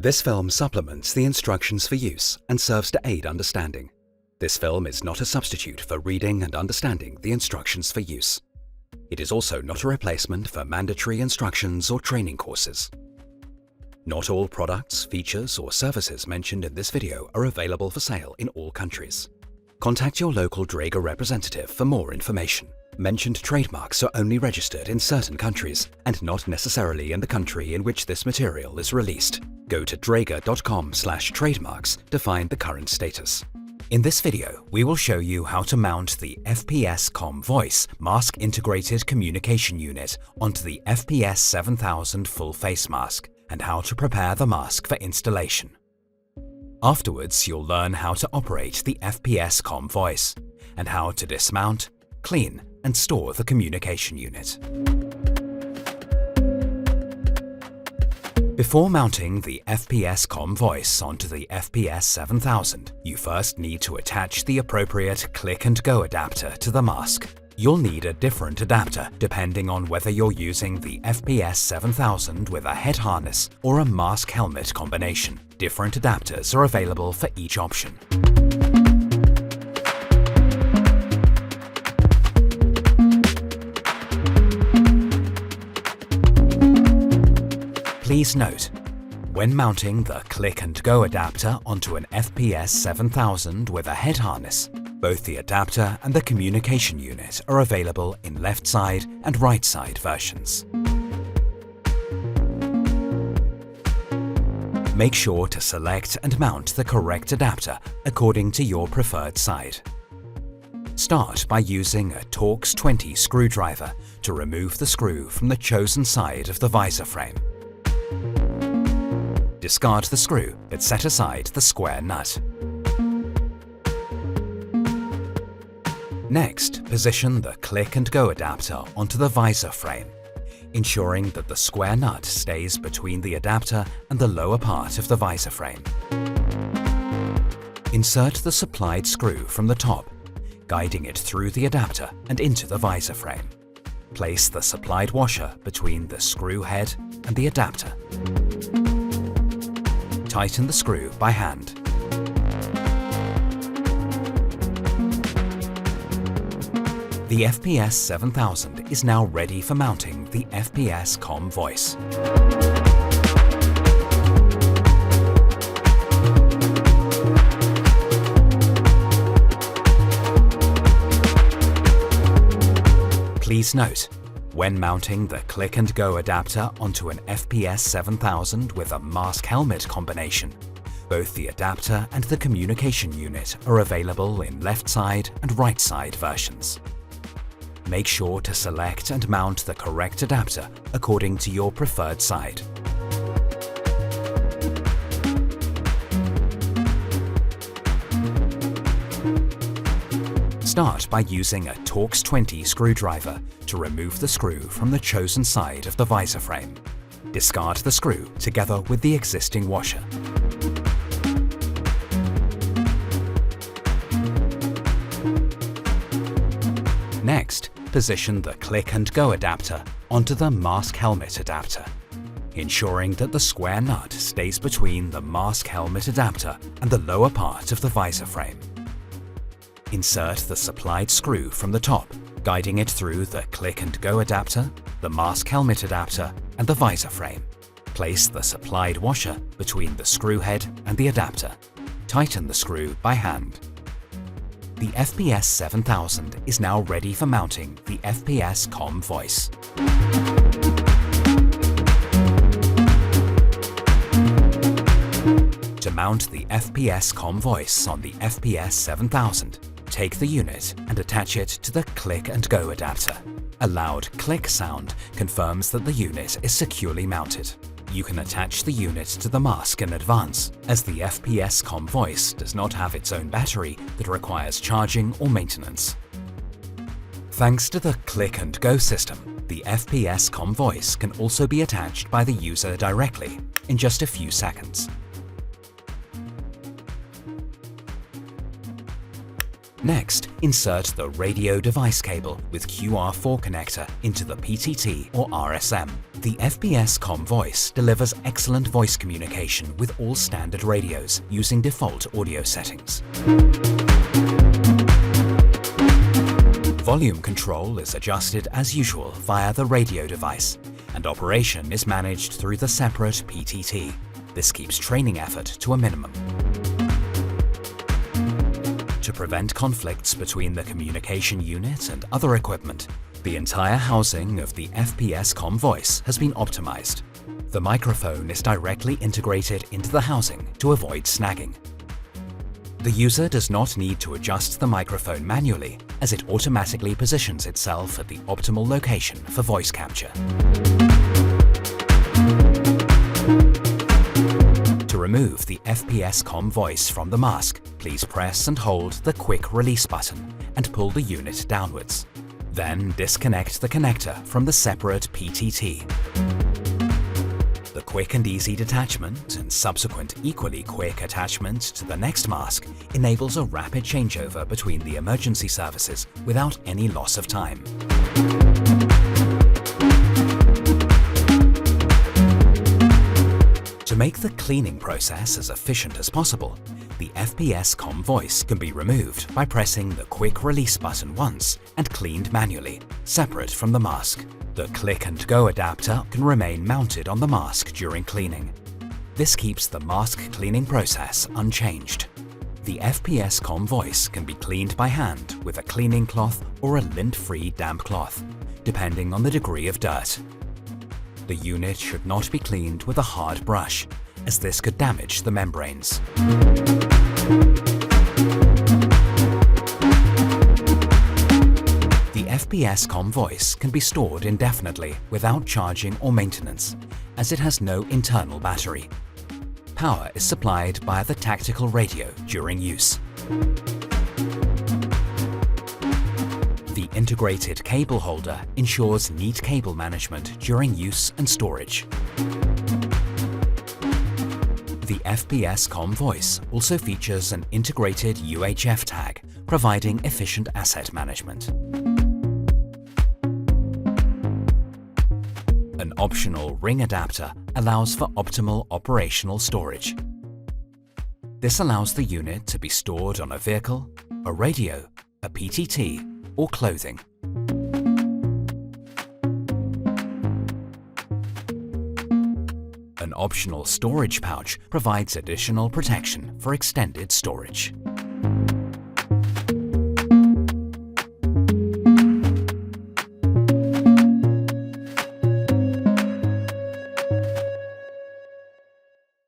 This film supplements the instructions for use and serves to aid understanding. This film is not a substitute for reading and understanding the instructions for use. It is also not a replacement for mandatory instructions or training courses. Not all products, features, or services mentioned in this video are available for sale in all countries. Contact your local Dräger representative for more information. Mentioned trademarks are only registered in certain countries and not necessarily in the country in which this material is released. Go to dräger.com/trademarks to find the current status. In this video, we will show you how to mount the FPS-Com Voice Mask Integrated Communication Unit onto the FPS-7000 full face mask and how to prepare the mask for installation. Afterwards, you'll learn how to operate the FPS-Com Voice and how to dismount, clean, and store the communication unit. Before mounting the FPS-Com Voice onto the FPS-7000, you first need to attach the appropriate click-and-go adapter to the mask. You'll need a different adapter depending on whether you're using the FPS-7000 with a head harness or a mask helmet combination. Different adapters are available for each option. Please note, when mounting the click-and-go adapter onto an FPS-7000 with a head harness, both the adapter and the communication unit are available in left side and right side versions. Make sure to select and mount the correct adapter according to your preferred side. Start by using a Torx 20 screwdriver to remove the screw from the chosen side of the visor frame. Discard the screw, but set aside the square nut. Next, position the click-and-go adapter onto the visor frame, ensuring that the square nut stays between the adapter and the lower part of the visor frame. Insert the supplied screw from the top, guiding it through the adapter and into the visor frame. Place the supplied washer between the screw head and the adapter. Tighten the screw by hand. The FPS-7000 is now ready for mounting the FPS-Com Voice. Please note, when mounting the click-and-go adapter onto an FPS-7000 with a mask helmet combination, both the adapter and the communication unit are available in left side and right side versions. Make sure to select and mount the correct adapter according to your preferred side. Start by using a Torx 20 screwdriver to remove the screw from the chosen side of the visor frame. Discard the screw together with the existing washer. Next, position the click-and-go adapter onto the mask helmet adapter, ensuring that the square nut stays between the mask helmet adapter and the lower part of the visor frame. Insert the supplied screw from the top, guiding it through the click-and-go adapter, the mask helmet adapter, and the visor frame. Place the supplied washer between the screw head and the adapter. Tighten the screw by hand. The FPS-7000 is now ready for mounting the FPS-Com Voice. To mount the FPS-Com Voice on the FPS-7000, take the unit and attach it to the click-and-go adapter. A loud click sound confirms that the unit is securely mounted. You can attach the unit to the mask in advance, as the FPS-Com Voice does not have its own battery that requires charging or maintenance. Thanks to the click-and-go system, the FPS-Com Voice can also be attached by the user directly in just a few seconds. Next, insert the radio device cable with QR4 connector into the PTT or RSM. The FPS-Com Voice delivers excellent voice communication with all standard radios using default audio settings. Volume control is adjusted as usual via the radio device, and operation is managed through the separate PTT. This keeps training effort to a minimum. To prevent conflicts between the communication unit and other equipment, the entire housing of the FPS-Com Voice has been optimized. The microphone is directly integrated into the housing to avoid snagging. The user does not need to adjust the microphone manually, as it automatically positions itself at the optimal location for voice capture. To remove the FPS-Com Voice from the mask, please press and hold the quick release button and pull the unit downwards. Then disconnect the connector from the separate PTT. The quick and easy detachment and subsequent equally quick attachment to the next mask enables a rapid changeover between the emergency services without any loss of time. To make the cleaning process as efficient as possible, the FPS-Com Voice can be removed by pressing the quick release button once and cleaned manually, separate from the mask. The click and go adapter can remain mounted on the mask during cleaning. This keeps the mask cleaning process unchanged. The FPS-Com Voice can be cleaned by hand with a cleaning cloth or a lint-free damp cloth, depending on the degree of dirt. The unit should not be cleaned with a hard brush, as this could damage the membranes. The FPS-Com Voice can be stored indefinitely without charging or maintenance, as it has no internal battery. Power is supplied by the tactical radio during use. The integrated cable holder ensures neat cable management during use and storage. The FPS-Com Voice also features an integrated UHF tag, providing efficient asset management. An optional ring adapter allows for optimal operational storage. This allows the unit to be stored on a vehicle, a radio, a PTT, or clothing. An optional storage pouch provides additional protection for extended storage.